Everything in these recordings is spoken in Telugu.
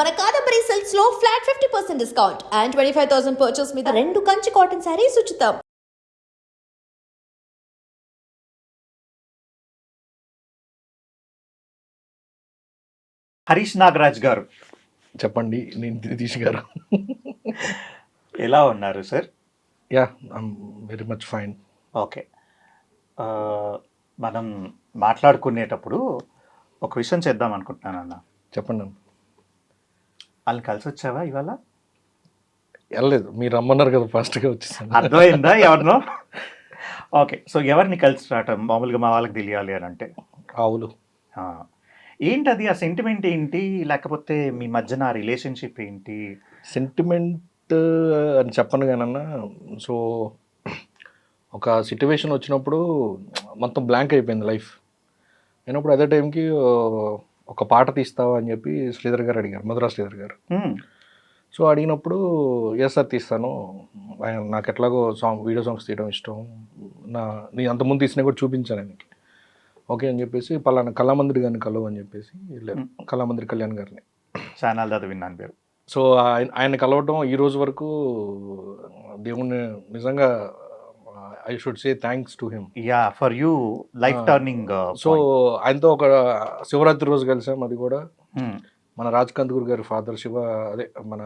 మన కాదంబరి సిల్క్స్ లో ఫ్లాట్ 50% డిస్కౌంట్ అండ్ 25,000 పర్చేస్ మీద 2 కంచి కాటన్ శారీస్ ఉచితం. హరీష్ నాగరాజ్ గారు చెప్పండి. నేను నితీష్ గారు. ఎలా ఉన్నారు sir? Yeah, I'm very much fine. Okay. మనం మాట్లాడుకునేటప్పుడు ఒక విషయం చేద్దాం అనుకుంటున్నాను అన్న. చెప్పండి అన్న. వాళ్ళని కలిసి వచ్చావా ఇవాళ? వెళ్ళలేదు, మీరు రమ్మన్నారు కదా, ఫాస్ట్గా వచ్చేసాను. అర్థమైందా ఎవరినో? ఓకే. సో ఎవరిని కలిసి రావటం మామూలుగా మా వాళ్ళకి తెలియాలి అని అంటే ఆవులు. ఆ, ఏంటది ఆ సెంటిమెంట్ ఏంటి, లేకపోతే మీ మధ్యన ఆ రిలేషన్షిప్ ఏంటి? సెంటిమెంట్ అని చెప్పను కానన్నా, సో ఒక సిట్యువేషన్ వచ్చినప్పుడు మొత్తం బ్లాంక్ అయిపోయింది లైఫ్. అయినప్పుడు అదే టైంకి ఒక పాట తీస్తావా అని చెప్పి శ్రీధర్ గారు అడిగారు, మధురా శ్రీధర్ గారు. సో అడిగినప్పుడు ఎస్ సార్ తీస్తాను, ఆయన నాకు ఎట్లాగో వీడియో సాంగ్స్ తీయడం ఇష్టం, నేను అంతకుముందు తీసినా కూడా చూపించాను ఆయనకి. ఓకే అని చెప్పేసి పలానా కళామందిరి గారిని కలవు అని చెప్పేసి వెళ్ళారు, కళామందిరి కళ్యాణ్ గారిని. ఛానల్ అది విన్నాను పేరు. సో ఆయన కలవటం ఈ రోజు వరకు దేవుణ్ణి నిజంగా I should say thanks to him. Yeah, for you life turning. So ఆయనతో ఒక శివరాత్రి రోజు కలిసాం, అది కూడా మన రాజ్కాంత్ గురు గారి ఫాదర్ అదే మన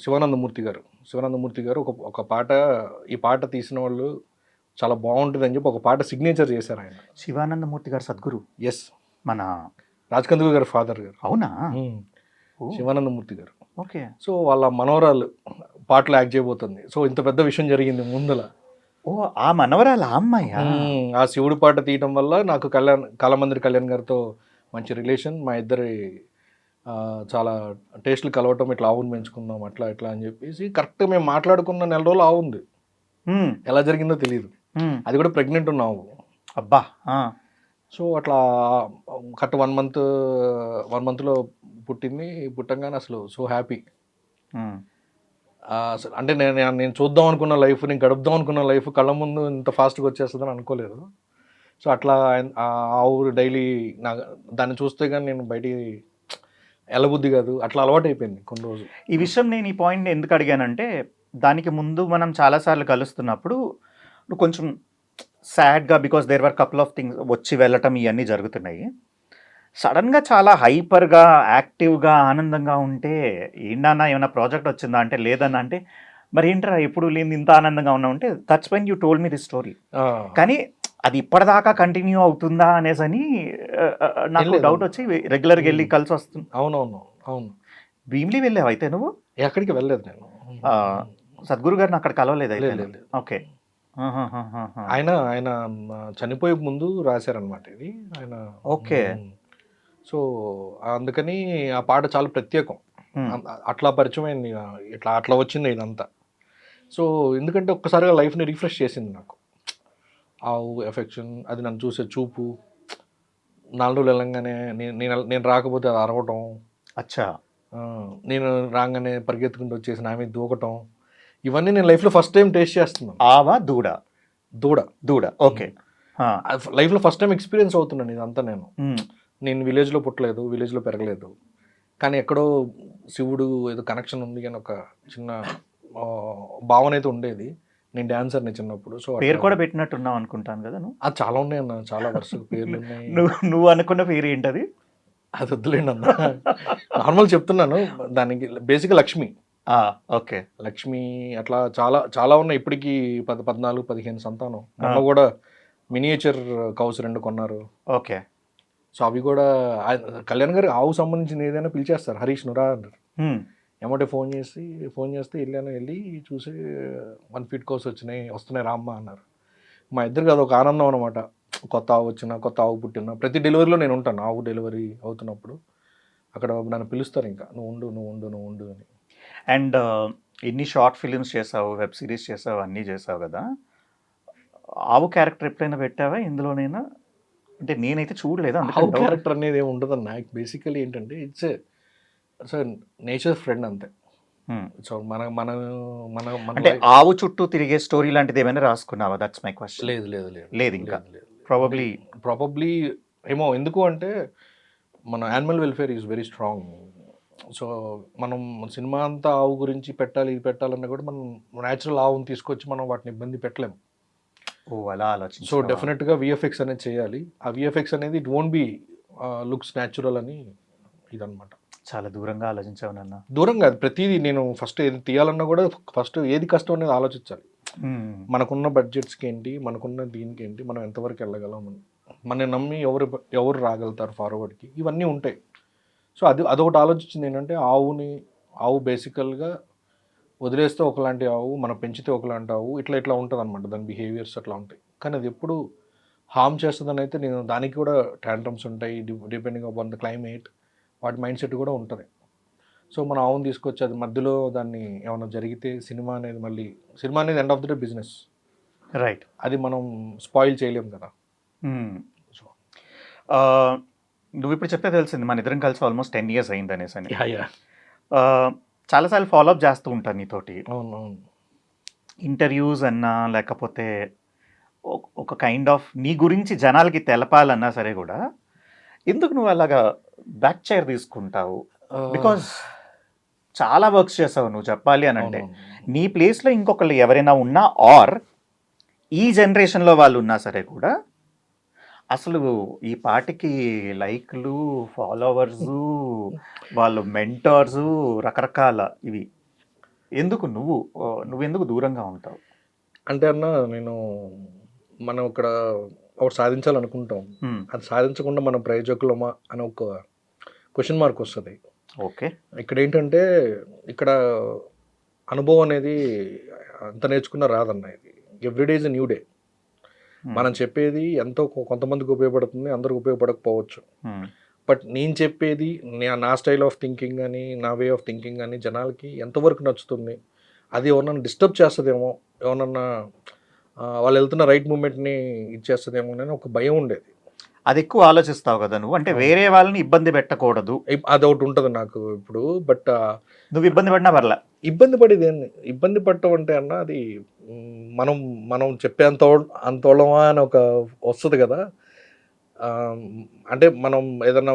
శివానందమూర్తి గారు ఒక పాట, ఈ పాట తీసిన వాళ్ళు చాలా బాగుంటుంది అని చెప్పి ఒక పాట సిగ్నేచర్ చేశారు ఆయన. శివానందమూర్తి గారు సద్గురు. ఎస్, మన రాజ్కాంత్ గురు గారి ఫాదర్ గారు. అవునా? శివానందమూర్తి గారు. ఓకే. సో వాళ్ళ మనవరాలు పాటలు యాక్ట్ చేయబోతుంది. సో ఇంత పెద్ద విషయం జరిగింది ముందల. ఓ, ఆ మనవరాల అమ్మాయి. ఆ శివుడి పాట తీయటం వల్ల నాకు కళామందిరి కళ్యాణ్ గారితో మంచి రిలేషన్, మా ఇద్దరి చాలా టేస్ట్లు కలవటం, ఇట్లా ఆవును పెంచుకుందాం అట్లా ఇట్లా అని చెప్పేసి కరెక్ట్గా మేము మాట్లాడుకున్న నెల రోజులు ఆవు ఉంది. ఎలా జరిగిందో తెలియదు, అది కూడా ప్రెగ్నెంట్ ఉన్న ఆవు. అబ్బా. సో అట్లా కరెక్ట్ 1 మంత్లో పుట్టింది. పుట్టంగానే అసలు సో హ్యాపీ. అసలు అంటే నేను చూద్దాం అనుకున్న లైఫ్, నేను గడుపుదాం అనుకున్న లైఫ్ కళ్ళ ముందు ఇంత ఫాస్ట్గా వచ్చేస్తుందని అనుకోలేదు. సో అట్లా ఆ ఆవు డైలీ దాన్ని చూస్తే కానీ నేను బయటికి వెళ్ళబుద్ధి కాదు, అట్లా అలవాటు అయిపోయింది కొన్ని రోజులు. ఈ విషయం నేను ఈ పాయింట్ ఎందుకు అడిగానంటే, దానికి ముందు మనం చాలాసార్లు కలుస్తున్నప్పుడు నువ్వు కొంచెం సాడ్గా, because there were couple of things వచ్చి వెళ్ళటం ఇవన్నీ జరుగుతున్నాయి. సడన్గా చాలా హైపర్గా, యాక్టివ్గా, ఆనందంగా ఉంటే ఏంటన్నా ఏమైనా ప్రాజెక్ట్ వచ్చిందా అంటే లేదన్నా అంటే మరి ఏంట్రా ఎప్పుడు లేని ఇంత ఆనందంగా ఉన్నావు అంటే that's when you told me the story. కానీ అది ఇప్పటిదాకా కంటిన్యూ అవుతుందా అనేసి నాకు డౌట్ వచ్చి రెగ్యులర్గా వెళ్ళి కలిసి వస్తుంది. అవును. భీమిలి వెళ్ళావు అయితే నువ్వు? ఎక్కడికి వెళ్ళలేదు నేను. సద్గురు గారిని అక్కడ కలవలేదు అయితే? ఓకే. ఆయన చనిపోయే ముందు రాశారనమాట ఇది ఆయన. ఓకే. సో అందుకని ఆ పాట చాలా ప్రత్యేకం, అట్లా పరిచయం అయింది, అట్లా వచ్చింది ఇదంతా. సో ఎందుకంటే ఒక్కసారిగా లైఫ్ని రిఫ్రెష్ చేసింది నాకు ఆవు ఎఫెక్షన్, అది నన్ను చూసే చూపు. 4 రోజులు వెళ్ళంగానే నేను రాకపోతే అది అరవటం. అచ్చా. నేను రాగానే పరిగెత్తుకుంటూ వచ్చేసి నా మీద దూకటం, ఇవన్నీ నేను లైఫ్లో ఫస్ట్ టైం టేస్ట్ చేస్తున్నాను. ఆవా దూడ. ఓకే. లైఫ్లో ఫస్ట్ టైం ఎక్స్పీరియన్స్ అవుతున్నాను ఇదంతా. నేను విలేజ్లో పుట్టలేదు, విలేజ్లో పెరగలేదు, కానీ ఎక్కడో శివుడు ఏదో కనెక్షన్ ఉంది అని ఒక చిన్న భావన అయితే ఉండేది. నేను డాన్సర్ని చిన్నప్పుడు. సో పేరు కూడా పెట్టినట్టున్నావు అనుకుంటాను కదా నువ్వు? అది చాలా ఉన్నాయి అన్న, చాలా వరుసగా పేర్లు ఉన్నాయి. నువ్వు అనుకున్న పేరు ఏంటది? అది వద్దులేండి అన్న, నార్మల్ చెప్తున్నాను. దానికి బేసిక్గా లక్ష్మి. ఓకే. లక్ష్మి అట్లా చాలా చాలా ఉన్నాయి. ఇప్పటికీ 14-15 సంతానం. మొన్న కూడా మినియేచర్ కౌస్ 2 కొన్నారు. ఓకే. సో అవి కూడా కళ్యాణ్ గారు ఆవు సంబంధించిన ఏదైనా పిలిచేస్తారు, హరీష్ నురా అన్నారు. ఏమంటే ఫోన్ చేస్తే వెళ్ళి చూసి 1 ఫీట్ కోర్స్ వస్తున్నాయి రామ్మ అన్నారు. మా ఇద్దరికి అదొక ఆనందం అనమాట. కొత్త ఆవు పుట్టిన ప్రతి డెలివరీలో నేను ఉంటాను. ఆవు డెలివరీ అవుతున్నప్పుడు అక్కడ నన్ను పిలుస్తారు, ఇంకా నువ్వు ఉండు అని. అండ్ ఎన్ని షార్ట్ ఫిలిమ్స్ చేసావు, వెబ్ సిరీస్ చేసావు, అన్నీ చేసావు కదా. ఆవు క్యారెక్టర్ ఎప్పుడైనా పెట్టావా ఇందులోనైనా? అంటే నేనైతే చూడలేదు. ఆవు క్యారెక్టర్ అనేది ఏమి ఉండదు అన్న. బేసికలీ ఏంటంటే ఇట్స్ నేచర్ ఫ్రెండ్ అంతే. సో అంటే ఆవు చుట్టూ తిరిగే స్టోరీ లాంటిది ఏమైనా రాసుకున్నావా? That's my question. లేదు ఇంకా. ప్రాబబ్లీ ఏమో. ఎందుకు అంటే మన animal welfare is very strong. So మనం సినిమా అంతా ఆవు గురించి పెట్టాలి, ఇది పెట్టాలన్నా కూడా మనం న్యాచురల్ ఆవుని తీసుకొచ్చి మనం వాటిని ఇబ్బంది పెట్టలేము. ఓ అలా ఆలోచించి సో డెఫినెట్గా విఎఫ్ఎక్స్ అనేది చేయాలి. ఆ విఎఫ్ఎక్స్ అనేది it won't be looks natural అని ఇదనమాట. చాలా దూరంగా ఆలోచించావు నాన్న. దూరం కాదు, ప్రతిదీ నేను ఫస్ట్ ఏది తీయాలన్నా కూడా ఫస్ట్ ఏది కష్టం అనేది ఆలోచించాలి. మనకున్న బడ్జెట్స్కి ఏంటి, మనకున్న దీనికి ఏంటి, మనం ఎంతవరకు వెళ్ళగలం, మన నమ్మి ఎవరు రాగలుగుతారు ఫార్వర్డ్కి, ఇవన్నీ ఉంటాయి. సో అదొకటి ఆలోచించింది ఏంటంటే ఆవు బేసికల్గా వదిలేస్తే ఒకలాంటి ఆవు, మనం పెంచితే ఒకలాంటి ఆవు, ఇట్లా ఉంటుంది అనమాట. దాని బిహేవియర్స్ అట్లా ఉంటాయి. కానీ అది ఎప్పుడు హార్మ్ చేస్తుందని అయితే నేను దానికి కూడా ట్యాంట్రమ్స్ ఉంటాయి, డిపెండింగ్ అపాన్ ద క్లైమేట్, వాటి మైండ్ సెట్ కూడా ఉంటుంది. సో మన ఆవును తీసుకొచ్చి అది మధ్యలో దాన్ని ఏమైనా జరిగితే సినిమా అనేది end of the day business, right. అది మనం స్పాయిల్ చేయలేం కదా. సో నువ్వు ఇప్పుడు చెప్తే తెలిసింది మన ఇద్దరం కలిసి ఆల్మోస్ట్ 10 years అయింది అనేసి అని. యా చాలాసార్లు ఫాలోఅప్ చేస్తూ ఉంటాను నీతోటి, అవును. ఇంటర్వ్యూస్ అన్నా లేకపోతే ఒక కైండ్ ఆఫ్ నీ గురించి జనాలకి తెలపాలన్నా సరే కూడా ఎందుకు నువ్వు అలాగా బ్యాక్ చైర్ తీసుకుంటావు? బికాజ్ చాలా వర్క్స్ చేసావు నువ్వు చెప్పాలి అని అంటే. నీ ప్లేస్లో ఇంకొకళ్ళు ఎవరైనా ఉన్నా ఆర్ ఈ జనరేషన్లో వాళ్ళు ఉన్నా సరే కూడా అసలు ఈ పాటికి లైక్లు, ఫాలోవర్స్, వాళ్ళు మెంటర్స్, రకరకాల ఇవి ఎందుకు నువ్వెందుకు దూరంగా ఉంటావు? అంటే అన్న మనం ఇక్కడ ఒకటి సాధించాలనుకుంటాం, అది సాధించకుండా మనం ప్రయోజకులమా అని ఒక క్వశ్చన్ మార్క్ వస్తుంది. ఓకే, ఇక్కడ ఏంటంటే ఇక్కడ అనుభవం అనేది అంత నేర్చుకున్న రాదన్న. ఇది everyday is a new day. మనం చెప్పేది ఎంతో కొంతమందికి ఉపయోగపడుతుంది, అందరికి ఉపయోగపడకపోవచ్చు. బట్ నేను చెప్పేది నా స్టైల్ ఆఫ్ థింకింగ్ అని, నా వే ఆఫ్ థింకింగ్ అని జనాలకి ఎంతవరకు నచ్చుతుంది, అది ఎవరన్నా డిస్టర్బ్ చేస్తుందేమో, ఎవరన్నా వాళ్ళు వెళ్తున్న రైట్ మూమెంట్ని ఇచ్చేస్తుందేమో అని ఒక భయం ఉండేది. అది ఎక్కువ ఆలోచిస్తావు కదా నువ్వు, అంటే వేరే వాళ్ళని ఇబ్బంది పెట్టకూడదు, అదొకటి ఉంటుంది నాకు ఇప్పుడు. బట్ నువ్వు ఇబ్బంది పడినా పర్లే. ఇబ్బంది పడేది ఇబ్బంది పడటం అంటే అన్న, అది మనం చెప్పే అంతోళమా అని ఒక వస్తుంది కదా. అంటే మనం ఏదన్నా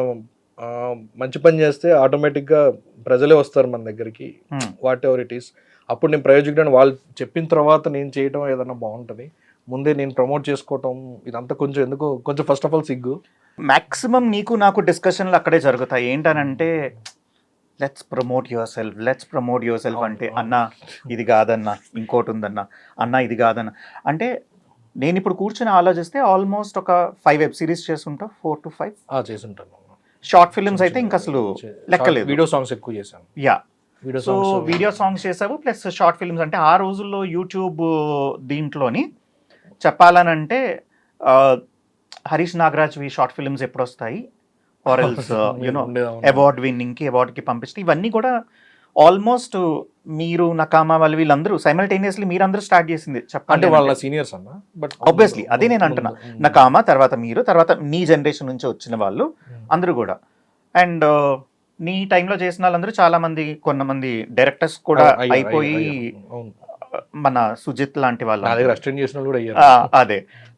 మంచి పని చేస్తే ఆటోమేటిక్గా ప్రజలే వస్తారు మన దగ్గరికి, వాట్ ఎవర్ ఇట్ ఈస్. అప్పుడు నేను ప్రయోజకుడని వాళ్ళు చెప్పిన తర్వాత నేను చేయడం ఏదన్నా బాగుంటుంది. ముందే నేను ప్రమోట్ చేసుకోవటం ఇదంతా కొంచెం ఫస్ట్ ఆఫ్ ఆల్ సిగ్గు. మ్యాక్సిమం నీకు నాకు డిస్కషన్లు అక్కడే జరుగుతాయి. ఏంటనంటే లెట్స్ ప్రమోట్ యువర్ సెల్ఫ్ అంటే, అన్న ఇది కాదన్నా, ఇంకోటి ఉందన్నా, అన్న ఇది కాదన్నా. అంటే నేను ఇప్పుడు కూర్చొని ఆలోచిస్తే ఆల్మోస్ట్ ఒక 5 web series చేస్తుంటా, 4 to 5 చేస్తుంటాను. షార్ట్ ఫిల్మ్స్ అయితే ఇంకా అసలు లెక్కలేదు. వీడియో సాంగ్స్ ఎక్కువ చేశాను. సో వీడియో సాంగ్స్ చేసావు ప్లస్ షార్ట్ ఫిల్మ్స్. అంటే ఆ రోజుల్లో యూట్యూబ్ దీంట్లోని చెప్పాలనంటే హరీష్ నాగరాజ్వి షార్ట్ ఫిల్మ్స్ ఎప్పుడు వస్తాయి, ఆర్ ఎల్స్ అవార్డ్కి పంపిస్తే ఇవన్నీ కూడా ఆల్మోస్ట్ మీరు నకామా వాళ్ళు వీళ్ళందరూ సైమల్టేనియస్లీ మీరందరూ స్టార్ట్ చేసింది చెప్పండి. వాళ్ళ సీనియర్స్ అన్న, బట్ ఆబ్వియస్లీ అదే నేను అంటున్నా. నకామా తర్వాత మీరు, తర్వాత నీ జనరేషన్ నుంచి వచ్చిన వాళ్ళు అందరూ కూడా. అండ్ నీ టైంలో చేసిన వాళ్ళందరూ చాలా మంది, కొంతమంది డైరెక్టర్స్ కూడా అయిపోయి, మన సుజిత్ లాంటి వాళ్ళు అదే.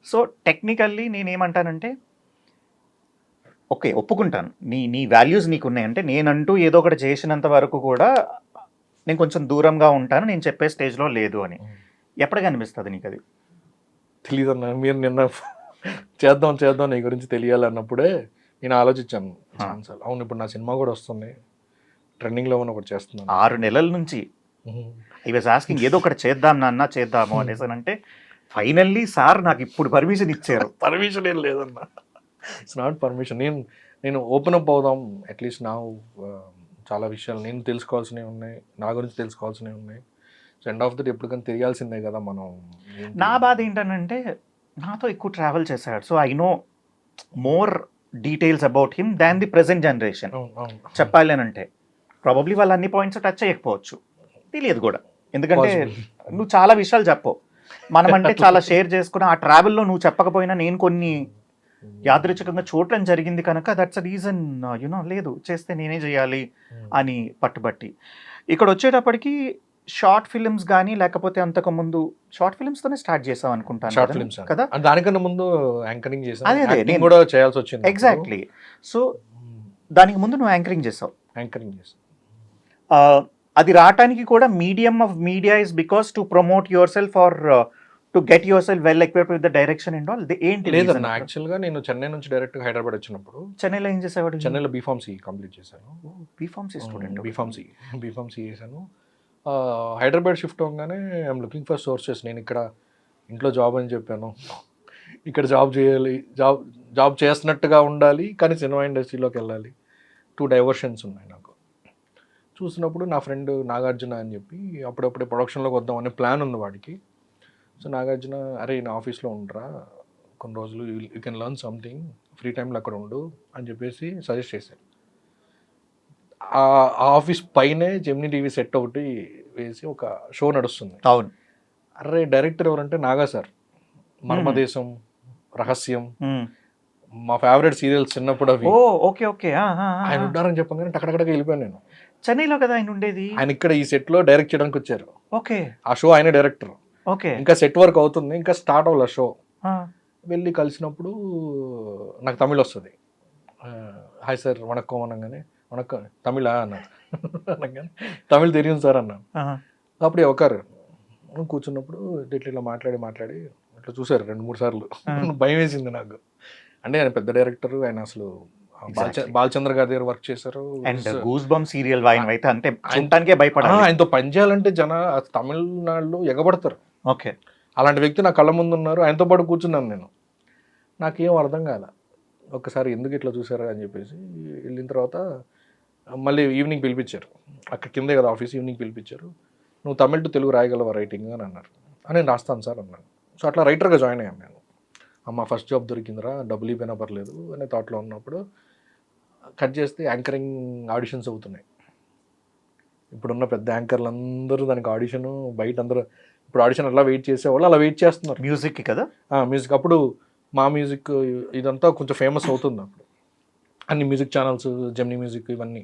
సో టెక్నికల్లీ నేనేమంటానంటే ఓకే ఒప్పుకుంటాను, నీ వాల్యూస్ నీకున్నాయంటే, నేనంటూ ఏదో ఒకటి చేసినంత వరకు కూడా నేను కొంచెం దూరంగా ఉంటాను, నేను చెప్పే స్టేజ్లో లేదు అని. ఎప్పటికీ అనిపిస్తుంది నీకు అది? తెలీదు అన్న, మీరు నిన్న చేద్దాం నీ గురించి తెలియాలన్నప్పుడే నేను ఆలోచించాను. అవును, ఇప్పుడు నా సినిమా కూడా వస్తుంది, ట్రెండింగ్లో ఉన్న ఒకటి చేస్తున్నాను. 6 నెలల నుంచి ఐ వాజ్ ఆస్కింగ్ ఏదో ఒకటి చేద్దాం నాన్న, చేద్దాము అనేసి అంటే ఫైనల్లీ సార్ నాకు ఇప్పుడు పర్మిషన్ ఇచ్చారు. పర్మిషన్ ఏం లేదన్నా, ఇట్స్ నాట్ పర్మిషన్. నేను ఓపెన్ అప్ అవుదాం అట్లీస్ట్ నా చాలా విషయాలు నేను తెలుసుకోవాల్సినవి ఉన్నాయి, నా గురించి తెలుసుకోవాల్సినవి ఉన్నాయి. So end of the day ఎప్పటికైనా తెలియాల్సిందే కదా మనం. నా బాధ ఏంటంటే నాతో ఎక్కువ ట్రావెల్ చేశాడు, so I know more details about him than the present generation. చెప్పాలి అని అంటే ప్రాబబ్లీ వాళ్ళు అన్ని పాయింట్స్ టచ్ చేయకపోవచ్చు, తెలియదు కూడా. ఎందుకంటే నువ్వు చాలా విషయాలు చెప్పవు, మనం అంటే చాలా షేర్ చేసుకుని ఆ ట్రావెల్లో నువ్వు చెప్పకపోయినా నేను కొన్ని యాదృచ్ఛికంగా చూడటం జరిగింది కనుక దట్స్ అ రీజన్ లేదు చేస్తే నేనే చేయాలి అని పట్టుబట్టి. ఇక్కడ వచ్చేటప్పటికి షార్ట్ ఫిల్మ్స్ కానీ లేకపోతే అంతకుముందు షార్ట్ ఫిల్మ్స్ తోనే స్టార్ట్ చేసాం అనుకుంటాను. షార్ట్ ఫిల్మ్స్ కదా, దానికన్నా ముందు యాంకరింగ్ చేసాను, అదే నేను కూడా చేయాల్సి వచ్చింది. ఎగ్జాక్ట్లీ. సో దానికి ముందు నువ్వు యాంకరింగ్ చేసావు. యాంకరింగ్ చేస్తాను. అది రావటానికి కూడా medium of media is because to promote yourself or to get yourself well equipped with the direction and all. ఏంటి లేదన్న, యాక్చువల్గా నేను చెన్నై నుంచి డైరెక్ట్గా హైదరాబాద్ వచ్చినప్పుడు చెన్నైలో ఏం చేసేవాడు? చెన్నైలో బీఫార్మసీ కంప్లీట్ చేశాను. B Pharmacy student. బీఫార్మసీ చేశాను. హైదరాబాద్ షిఫ్ట్ అవ్వగానే ఐఎమ్ లుకింగ్ ఫర్ సోర్సెస్. నేను ఇక్కడ ఇంట్లో జాబ్ అని చెప్పాను, ఇక్కడ జాబ్ చేయాలి, జాబ్ చేస్తున్నట్టుగా ఉండాలి, కానీ సినిమా ఇండస్ట్రీలోకి వెళ్ళాలి. 2 డైవర్షన్స్ ఉన్నాయి నాకు. చూసినప్పుడు నా ఫ్రెండ్ నాగార్జున అని చెప్పి అప్పుడప్పుడే ప్రొడక్షన్లోకి వద్దామనే ప్లాన్ ఉంది వాడికి. సో నాగార్జున, అరే నా ఆఫీస్లో ఉండరా కొన్ని రోజులు, you can learn something, free టైంలో అక్కడ ఉండు అని చెప్పేసి సజెస్ట్ చేశాను. ఆ ఆఫీస్ పైనే జెమినీ టీవీ సెట్ ఒకటి వేసి ఒక షో నడుస్తుంది. అవును. అరే డైరెక్టర్ ఎవరంటే నాగా సార్. మర్మదేశం, రహస్యం, మా ఫేవరెట్ సీరియల్స్ చిన్నప్పుడు అవి. Okay okay. ఆయన ఉంటారని చెప్పగానే టక్కడక్కడికి వెళ్ళిపోయాను నేను. చెన్నైలో కదా ఆయన ఉండేది. ఆయన ఇక్కడ ఈ సెట్లో డైరెక్ట్ చేయడానికి వచ్చారు. ఓకే. ఆ షో ఆయన డైరెక్టర్. ఓకే. ఇంకా సెట్ వర్క్ అవుతుంది, ఇంకా స్టార్ట్ అవ్వాలి షో. వెళ్ళి కలిసినప్పుడు నాకు తమిళ్ వస్తుంది. హాయ్ సార్ వణక్కం అనగానే, వణక్కం తమిళ అన్నాను. అనగానే తమిళ్ తెలియదు సార్ అన్నాను. అప్పుడు ఒకరు కూర్చున్నప్పుడు ఇట్లా మాట్లాడి ఇట్లా చూసారు 2-3 సార్లు. భయం వేసింది నాకు. అంటే ఆయన పెద్ద డైరెక్టర్, ఆయన అసలు బాలచంద్ర గారి దగ్గర వర్క్ చేశారు. అండ్ గూస్ బంప్ సీరియల్ అయితే అంటే చూడటానికే భయపడాలి. ఆయనతో పనిచేయాలంటే తమిళనాడులో ఎగబడతారు. ఓకే. అలాంటి వ్యక్తి నా కళ్ళ ముందు ఉన్నారు, ఆయనతో పాటు కూర్చున్నాను నేను. నాకేం అర్థం కాల. ఒక్కసారి ఎందుకు ఇట్లా చూసారా అని చెప్పేసి వెళ్ళిన తర్వాత మళ్ళీ ఈవినింగ్ పిలిపించారు. అక్కడ కిందే కదా ఆఫీస్, ఈవినింగ్ పిలిపించారు. నువ్వు తమిళ్ టు తెలుగు రాయగలవా రైటింగ్ అని అన్నారు. నేను రాస్తాను సార్ అన్నాను. సో అట్లా రైటర్గా జాయిన్ అయ్యాను నేను. అమ్మ ఫస్ట్ జాబ్ దొరికిందిరా, డబ్బులు ఇవ్వైనా పర్లేదు అనే థాట్లో ఉన్నప్పుడు కట్ చేస్తే యాంకరింగ్ ఆడిషన్స్ అవుతున్నాయి. ఇప్పుడున్న పెద్ద యాంకర్లు అందరూ దానికి ఆడిషన్, బయట అందరూ ఇప్పుడు ఆడిషన్ అలా వెయిట్ చేసేవాళ్ళు అలా వెయిట్ చేస్తున్నారు. మ్యూజిక్కి కదా, మ్యూజిక్. అప్పుడు మా మ్యూజిక్ ఇదంతా కొంచెం ఫేమస్ అవుతుంది అప్పుడు. అన్ని మ్యూజిక్ ఛానల్స్, జెమినీ మ్యూజిక్, ఇవన్నీ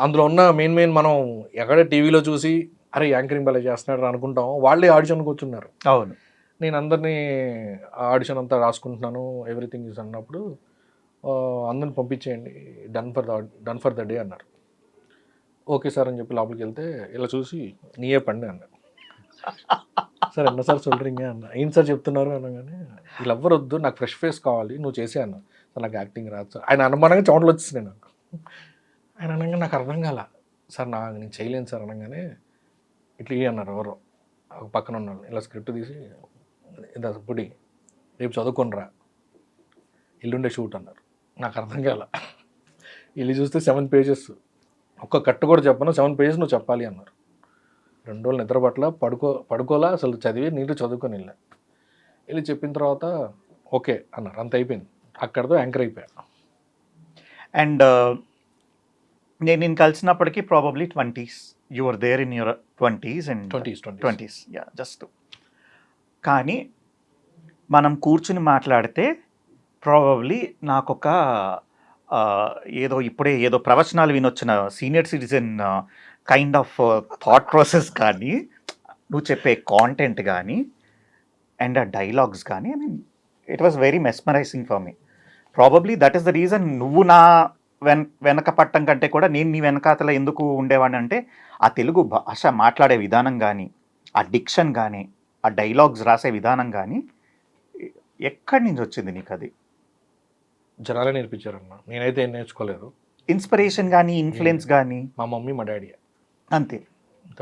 అందులో ఉన్న మెయిన్ మనం ఎక్కడ టీవీలో చూసి అరే యాంకరింగ్ భలే చేస్తున్నాడు అనుకుంటాం, వాళ్ళే ఆడిషన్ కూర్చున్నారు. అవును. నేను అందరినీ ఆడిషన్ అంతా రాసుకుంటున్నాను, ఎవ్రీథింగ్ ఈజ్ అన్నప్పుడు అందరిని పంపించేయండి, డన్ ఫర్ ద డే అన్నారు. ఓకే సార్ అని చెప్పి లోపలికి వెళ్తే ఇలా చూసి నీయే పండి అన్నారు. సార్ ఎన్న సార్ சொல்றீங்க అన్న. ఏం సార్ చెప్తున్నారు అనగానే వీళ్ళు ఎవ్వరు వద్దు, నాకు ఫ్రెష్ ఫేస్ కావాలి, నువ్వు చేసే అన్న. సార్ నాకు యాక్టింగ్ రాదు సార్. ఆయన అనుమానంగా చోట్ల వచ్చేసినాయి నాకు. ఆయన అనగా నాకు అర్థం కాల. సార్ నేను చేయలేను సార్ అనగానే ఇట్లా అన్నారు ఎవరో పక్కన ఉన్నాను. ఇలా స్క్రిప్ట్ తీసి ఇంత పుడి రేపు చదువుకొనిరా, ఎల్లుండే షూట్ అన్నారు. నాకు అర్థం కాల. వెళ్ళి చూస్తే 7 pages, ఒక్క కట్టు కూడా చెప్పను, 7 pages నువ్వు చెప్పాలి అన్నారు. 2 రోజులు నిద్ర పట్ల పడుకోలా, అసలు చదివి నీరు చదువుకొని వెళ్ళి చెప్పిన తర్వాత ఓకే అన్నారు. అంత అయిపోయింది. అక్కడితో యాంకర్ అయిపోయా. అండ్ నేను కలిసినప్పటికీ probably 20s, you are there in your 20s and 20s. Yeah, just. కానీ మనం కూర్చుని మాట్లాడితే ప్రాబబ్లీ నాకొక ఏదో ప్రవచనాలు వినొచ్చిన senior citizen kind of thought process కానీ, నువ్వు చెప్పే కాంటెంట్ కానీ అండ్ ఆ డైలాగ్స్ కానీ, I mean it was very mesmerising for me. Probably that is the reason నువ్వు నా వెనక పట్టం కంటే కూడా నేను నీ వెనకాతల ఎందుకు ఉండేవాడిని అంటే, ఆ తెలుగు భాష మాట్లాడే విధానం కానీ, ఆ డిక్షన్ కానీ, ఆ డైలాగ్స్ రాసే విధానం కానీ ఎక్కడి నుంచి వచ్చింది నీకు? అది జనాలే నేర్పించారన్న, నేనైతే ఏం నేర్చుకోలేదు. ఇన్స్పిరేషన్ కానీ, ఇన్ఫ్లుయెన్స్ కానీ? మా మమ్మీ, మా డాడీ అంతే.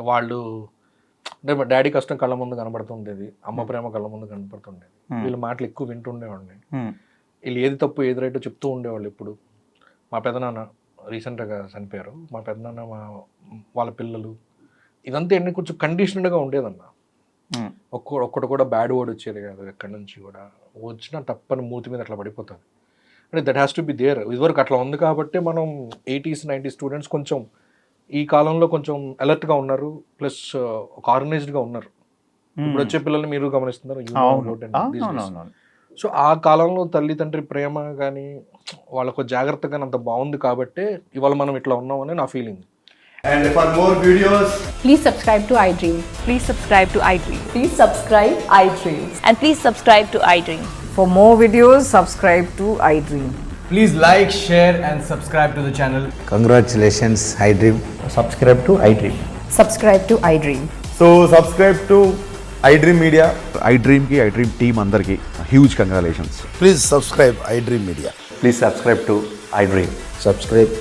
వాళ్ళు అంటే మా డాడీ కష్టం కళ్ళ ముందు కనబడుతుండేది, అమ్మ ప్రేమ కళ్ళ ముందు కనబడుతుండేది. వీళ్ళ మాటలు ఎక్కువ వింటుండేవాడిని. వీళ్ళు ఏది తప్పు ఏది రైటో చెప్తూ ఉండేవాళ్ళు. ఇప్పుడు మా పెదనాన్న రీసెంట్గా చనిపోయారు. మా పెదనాన్న వాళ్ళ పిల్లలు ఇదంతా ఎన్ని కొంచెం కండిషన్డ్గా ఉండేదన్న. ఒక్కటి కూడా బ్యాడ్ వర్డ్ వచ్చేది కాదు ఎక్కడి నుంచి కూడా. వచ్చిన తప్పని మూతి మీద అట్లా పడిపోతుంది. అంటే that has to be there. ఇదివరకు అట్లా ఉంది కాబట్టి మనం 80s, 90s స్టూడెంట్స్ కొంచెం ఈ కాలంలో కొంచెం అలర్ట్గా ఉన్నారు, ప్లస్ ఒక ఆర్గనైజ్డ్గా ఉన్నారు. ఇప్పుడు వచ్చే పిల్లల్ని మీరు గమనిస్తున్నారు. సో ఆ కాలంలో తల్లి తండ్రి ప్రేమ కానీ వాళ్ళకు జాగ్రత్తగా అంత బాగుంది కాబట్టి ఇవాళ మనం ఇట్లా ఉన్నామని నా feeling. And for more videos, please subscribe to iDream. Please subscribe to iDream. Please subscribe iDream. And please subscribe to iDream. For more videos, subscribe to iDream. Please like, share, and subscribe to the channel. Congratulations, iDream. Subscribe to iDream. Subscribe to iDream. So subscribe to iDream Media. iDream team అందరికి huge congratulations. Please subscribe iDream Media. Please subscribe to iDream. Subscribe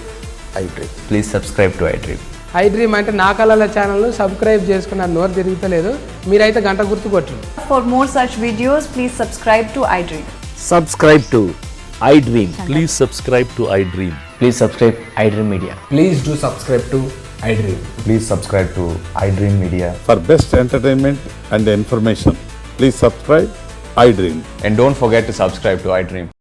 iDream. Please subscribe to iDream. iDream అంటే నా కళల ఛానల్ను సబ్స్క్రైబ్ చేసుకున్న నోరు తిరుగుతలేదు, మీరైతే గంట గుర్తు కొట్టండి. For more such videos, please subscribe to iDream. Subscribe to iDream. Please subscribe to iDream. Please subscribe iDream Media. Please do subscribe to iDream. Please subscribe to iDream media. For best entertainment and information, please subscribe iDream. And don't forget to subscribe to iDream.